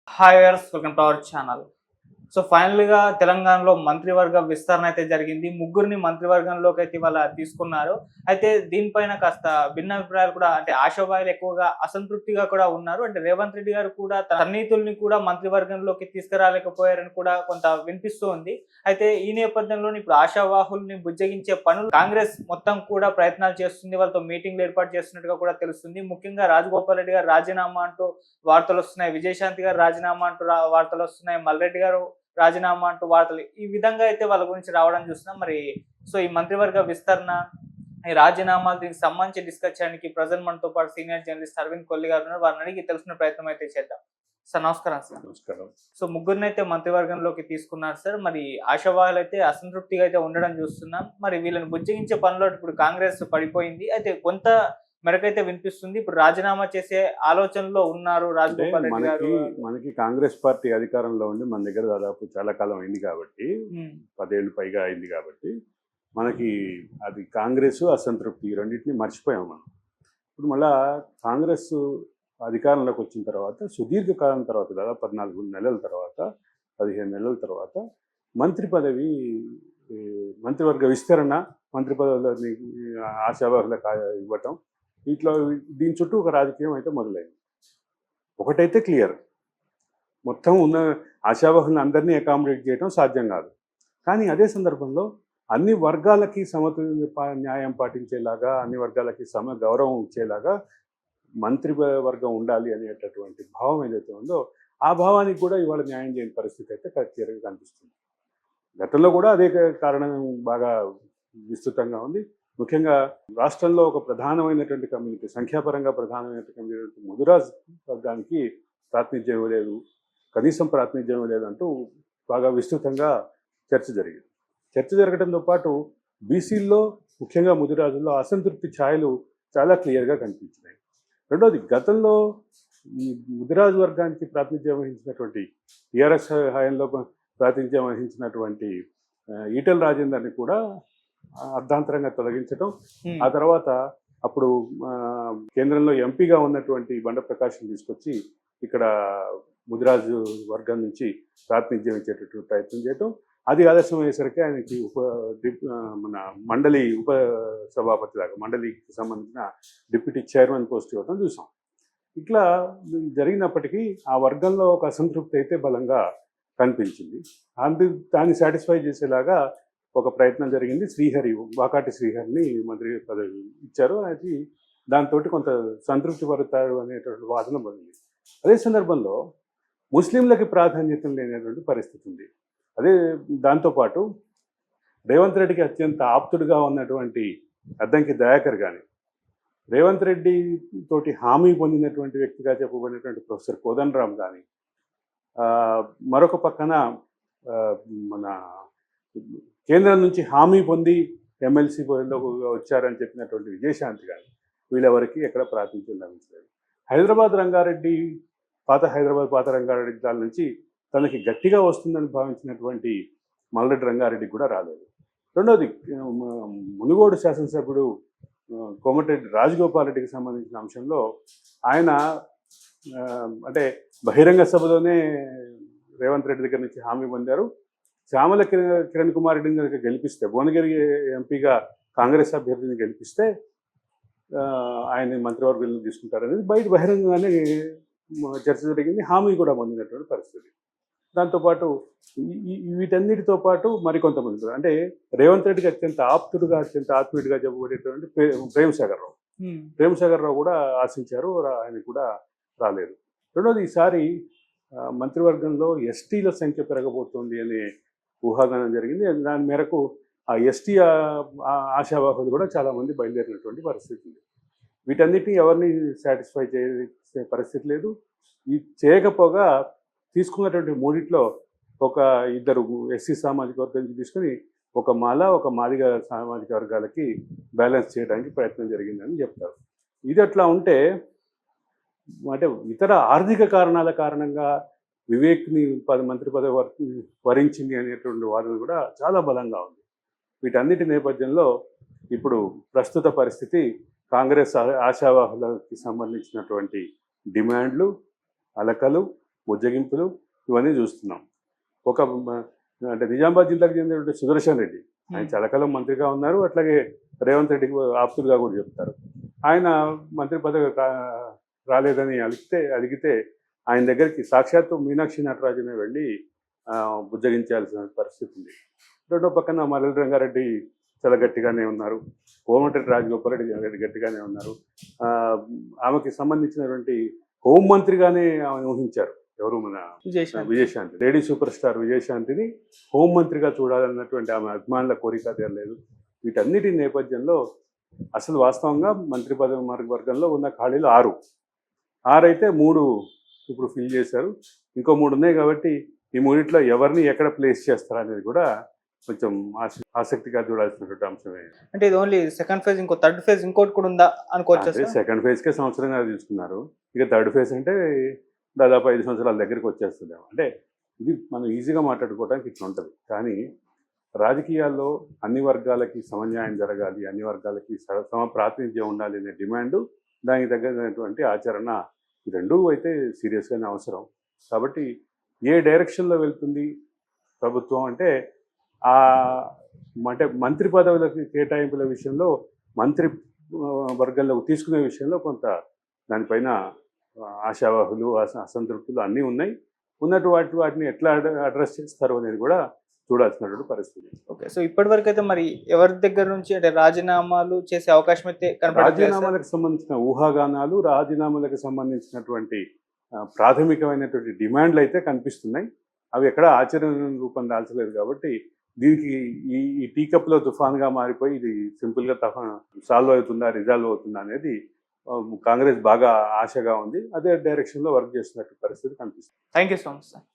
Hi viewers, welcome to our channel. So ఫైనల్‌గా తెలంగాణలో మంత్రివర్గ విస్తరణ అయితే జరిగింది. ముగ్గురిని మంత్రివర్గంలోకి అయితే ఇవాళ తీసుకున్నారు. అయితే దీనిపైన కాస్త భిన్నాభిప్రాయాలు కూడా అంటే ఆశావాహులు ఎక్కువగా అసంతృప్తిగా కూడా ఉన్నారు. అంటే రేవంత్ రెడ్డి గారు కూడా తన సన్నిహితుల్ని కూడా మంత్రివర్గంలోకి తీసుకురాలేకపోయారని కూడా కొంత వినిపిస్తూ ఉంది. అయితే ఈ నేపథ్యంలోనే ఇప్పుడు ఆశావాహుల్ని బుజ్జగించే పనులు కాంగ్రెస్ మొత్తం కూడా ప్రయత్నాలు చేస్తుంది. వాళ్ళతో మీటింగ్‌లు ఏర్పాటు చేస్తున్నట్టుగా కూడా తెలుస్తుంది. ముఖ్యంగా రాజగోపాల్ రెడ్డి గారు రాజీనామా అంటూ వార్తలొస్తున్నాయి. విజయశాంతి గారు రాజీనామా అంటూ వార్తలొస్తున్నాయి. మల్రెడ్డి గారు రాజీనామా అంటూ వార్తలు ఈ విధంగా అయితే వాళ్ళ గురించి రావడం చూస్తున్నాం. మరి సో ఈ మంత్రివర్గ విస్తరణ, ఈ రాజీనామాలు దీనికి సంబంధించి డిస్కస్ చేయడానికి ప్రెజెంట్ మనతో పాటు సీనియర్ జర్నలిస్ట్ అరవింద్ కొల్లి గారు ఉన్నారు. వారిని అడిగి తెలుసుకునే ప్రయత్నం అయితే చేద్దాం. సార్ నమస్కారం సార్. నమస్కారం. సో ముగ్గురినైతే మంత్రివర్గంలోకి తీసుకున్నారు సార్. మరి ఆశావాహులైతే అసంతృప్తిగా అయితే ఉండడం చూస్తున్నాం. మరి వీళ్ళని బుజ్జగించే పనిలో ఇప్పుడు కాంగ్రెస్ పడిపోయింది. అయితే కొంత మేరకైతే వినిపిస్తుంది. ఇప్పుడు రాజీనామా చేసే ఆలోచనలో ఉన్నారు అంటే రాజగోపాల్ రెడ్డి గారు. మనకి కాంగ్రెస్ పార్టీ అధికారంలో ఉండి మన దగ్గర దాదాపు చాలా కాలం అయింది కాబట్టి, 10 ఏళ్ళు పైగా అయింది కాబట్టి, మనకి అది కాంగ్రెస్ అసంతృప్తి ఈ రెండింటిని మర్చిపోయాం మనం. ఇప్పుడు మళ్ళా కాంగ్రెస్ అధికారంలోకి వచ్చిన తర్వాత సుదీర్ఘకాలం తర్వాత దాదాపు 14 నెలల తర్వాత 15 నెలల తర్వాత మంత్రి పదవి మంత్రివర్గ విస్తరణ, మంత్రి పదవులని ఆశావాహులకు ఇవ్వటం, ఇట్లా దీని చుట్టూ ఒక రాజకీయం అయితే మొదలైంది. ఒకటైతే క్లియర్, మొత్తం ఉన్న ఆశావాహులను అందరినీ అకామిడేట్ చేయడం సాధ్యం కాదు. కానీ అదే సందర్భంలో అన్ని వర్గాలకి సమతుల్య న్యాయం పాటించేలాగా, అన్ని వర్గాలకి గౌరవం ఇచ్చేలాగా మంత్రి వర్గం ఉండాలి అనేటటువంటి భావం ఏదైతే ఉందో ఆ భావానికి కూడా ఇవాళ న్యాయం చేయని పరిస్థితి అయితే క్లియర్గా కనిపిస్తుంది. గతంలో కూడా అదే కారణం బాగా విస్తృతంగా ఉంది. ముఖ్యంగా రాష్ట్రంలో ఒక ప్రధానమైనటువంటి కమ్యూనిటీ, సంఖ్యాపరంగా ప్రధానమైనటువంటి కమ్యూనిటీ ముదిరాజ్ వర్గానికి ప్రాతినిధ్యం ఇవ్వలేదు, కనీసం ప్రాతినిధ్యం ఇవ్వలేదు అంటూ బాగా విస్తృతంగా చర్చ జరిగింది. చర్చ జరగడంతో పాటు బీసీల్లో ముఖ్యంగా ముదిరాజుల్లో అసంతృప్తి ఛాయలు చాలా క్లియర్గా కనిపించినాయి. రెండోది, గతంలో ఈ ముదిరాజు వర్గానికి ప్రాతినిధ్యం వహించినటువంటి టీఆర్ఎస్ హయాంలో ప్రాతినిధ్యం వహించినటువంటి ఈటెల రాజేందర్ని కూడా అర్ధాంతరంగా తొలగించడం, ఆ తర్వాత అప్పుడు కేంద్రంలో ఎంపీగా ఉన్నటువంటి బండ ప్రకాష్ని తీసుకొచ్చి ఇక్కడ ముదిరాజు వర్గం నుంచి ప్రాతినిధ్యం ఇచ్చేటటువంటి ప్రయత్నం చేయటం, అది ఆలస్యం అయ్యేసరికి ఆయనకి మన మండలి ఉప సభాపతి దాకా మండలికి సంబంధించిన డిప్యూటీ చైర్మన్ పోస్ట్ ఇవ్వడం చూసాం. ఇట్లా జరిగినప్పటికీ ఆ వర్గంలో ఒక అసంతృప్తి అయితే బలంగా కనిపించింది. దాన్ని సాటిస్ఫై చేసేలాగా ఒక ప్రయత్నం జరిగింది. వాకాటి శ్రీహరిని మంత్రి పదవి ఇచ్చారు. అది దాంతో కొంత సంతృప్తి పడతారు అనేటువంటి వాదన పడింది. అదే సందర్భంలో ముస్లింలకి ప్రాధాన్యత లేనటువంటి పరిస్థితి ఉంది. అదే దాంతోపాటు రేవంత్ రెడ్డికి అత్యంత ఆప్తుడుగా ఉన్నటువంటి అద్దంకి దయాకర్ కానీ, రేవంత్ రెడ్డి తోటి హామీ పొందినటువంటి వ్యక్తిగా చెప్పబడినటువంటి ప్రొఫెసర్ కోదండరామ్ కానీ, మరొక పక్కన మన కేంద్రం నుంచి హామీ పొంది ఎమ్మెల్సీ వచ్చారని చెప్పినటువంటి విజయశాంతి కానీ, వీళ్ళెవరికి ఎక్కడ ప్రాతినిధ్యం లభించలేదు. పాత రంగారెడ్డి దాని నుంచి తనకి గట్టిగా వస్తుందని భావించినటువంటి మల్రెడ్డి రంగారెడ్డికి కూడా రాలేదు. రెండోది, మునుగోడు శాసనసభ్యుడు కోమటిరెడ్డి రాజగోపాల్ రెడ్డికి సంబంధించిన అంశంలో ఆయన అంటే బహిరంగ సభలోనే రేవంత్ రెడ్డి దగ్గర నుంచి హామీ పొందారు. శ్యామల కిరణ్ కుమార్ రెడ్డిని కనుక గెలిపిస్తే, భువనగిరి ఎంపీగా కాంగ్రెస్ అభ్యర్థిని గెలిపిస్తే ఆయన మంత్రివర్గంలో తీసుకుంటారనేది బయట బహిరంగంగానే చర్చ జరిగింది. హామీ కూడా పొందినటువంటి పరిస్థితి. దాంతోపాటు వీటన్నిటితో పాటు మరికొంతమంది అంటే రేవంత్ రెడ్డికి అత్యంత ఆత్మీయుడిగా చెప్పబడేటువంటి ప్రేమసాగర్ రావు కూడా ఆశించారు, ఆయన కూడా రాలేదు. రెండోది, ఈసారి మంత్రివర్గంలో ఎస్టీల సంఖ్య పెరగబోతోంది అనే ఊహాగానం జరిగింది. దాని మేరకు ఆ ఎస్టీ ఆశావాహులు కూడా చాలామంది బయలుదేరినటువంటి పరిస్థితి ఉంది. వీటన్నిటిని ఎవరిని సాటిస్ఫై చేసే పరిస్థితి లేదు. చేయకపోగా తీసుకున్నటువంటి మూడిట్లో ఒక ఇద్దరు ఎస్సీ సామాజిక వర్గానికి తీసుకుని ఒక మాదిగ సామాజిక వర్గాలకి బ్యాలెన్స్ చేయడానికి ప్రయత్నం జరిగిందని చెప్తారు. ఇది అట్లా ఉంటే అంటే ఇతర ఆర్థిక కారణాల కారణంగా వివేక్ని మంత్రి పదవి వరించింది అనేటువంటి వాదన కూడా చాలా బలంగా ఉంది. వీటన్నిటి నేపథ్యంలో ఇప్పుడు ప్రస్తుత పరిస్థితి కాంగ్రెస్ ఆశావాహులకి సంబంధించినటువంటి డిమాండ్లు, అలకలు, బుజ్జగింపులు ఇవన్నీ చూస్తున్నాం. ఒక అంటే నిజామాబాద్ జిల్లాకు చెందినటువంటి సుదర్శన్ రెడ్డి ఆయన చాలా కాలం మంత్రిగా ఉన్నారు. అట్లాగే రేవంత్ రెడ్డికి ఆప్తులుగా కూడా చెప్తారు. ఆయన మంత్రి పదవి రాలేదని అడిగితే ఆయన దగ్గరికి సాక్షాత్తు మీనాక్షి నటరాజనే వెళ్ళి బుజ్జగించాల్సిన పరిస్థితి ఉంది. రెండో పక్కన మల్లెల రంగారెడ్డి చాలా గట్టిగానే ఉన్నారు. కోమటిరెడ్డి రాజగోపాల్ రెడ్డి గట్టిగానే ఉన్నారు. ఆమెకి సంబంధించినటువంటి హోంమంత్రిగానే ఆమె ఊహించారు. ఎవరు మన విజయశాంతి, లేడీ సూపర్ స్టార్ విజయశాంతిని హోంమంత్రిగా చూడాలన్నటువంటి ఆమె అభిమానుల కోరిక తీరలేదు. వీటన్నిటి నేపథ్యంలో అసలు వాస్తవంగా మంత్రి పదవి వర్గంలో ఉన్న ఖాళీలు 6 అయితే 3 ఇప్పుడు ఫిల్ చేశారు. ఇంకో 3 ఉన్నాయి కాబట్టి ఈ 3లో ఎవరిని ఎక్కడ ప్లేస్ చేస్తారనేది కూడా కొంచెం ఆసక్తిగా చూడాల్సినటువంటి అంశమే. అంటే ఇది ఓన్లీ సెకండ్ ఫేజ్, ఇంకో థర్డ్ ఫేజ్ ఇంకోటి కూడా ఉందా అనుకోవచ్చు. సెకండ్ ఫేజ్కే సంవత్సరంగా తీసుకున్నారు. ఇక థర్డ్ ఫేజ్ అంటే దాదాపు 5 సంవత్సరాల దగ్గరికి వచ్చేస్తుంది. అంటే ఇది మనం ఈజీగా మాట్లాడుకోవడానికి ఇట్లా ఉంటుంది. కానీ రాజకీయాల్లో అన్ని వర్గాలకి సమన్యాయం జరగాలి, అన్ని వర్గాలకి సమ ప్రాతినిధ్యం ఉండాలి అనే డిమాండు, దానికి తగినటువంటి ఆచరణ, ఈ రెండూ అయితే సీరియస్గానే అవసరం. కాబట్టి ఏ డైరెక్షన్లో వెళ్తుంది ప్రభుత్వం అంటే మంత్రి పదవులకి కేటాయింపుల విషయంలో, మంత్రి వర్గంలోకి తీసుకునే విషయంలో కొంత దానిపైన ఆశావాహులు, అసంతృప్తులు అన్నీ ఉన్నాయి. వాటిని ఎట్లా అడ్రస్ చేస్తారు అనేది కూడా చూడాల్సినటువంటి పరిస్థితి. ఓకే, సో ఇప్పటి వరకు అయితే మరి ఎవరి దగ్గర నుంచి అంటే రాజీనామాలు చేసే అవకాశం అయితే రాజీనామాలకు సంబంధించిన ఊహాగానాలు, రాజీనామాలకు సంబంధించినటువంటి ప్రాథమికమైనటువంటి డిమాండ్లు అయితే కనిపిస్తున్నాయి. అవి ఎక్కడ ఆచరణ రూపం దాల్చలేదు. కాబట్టి దీనికి ఈ టీ కప్లో తుఫాన్గా మారిపోయి ఇది సింపుల్గా సాల్వ్ అవుతుందా, రిజాల్వ్ అవుతుందా అనేది కాంగ్రెస్ బాగా ఆశగా ఉంది. అదే డైరెక్షన్లో వర్క్ చేస్తున్నట్టు పరిస్థితి కనిపిస్తుంది. Thank you so much sir.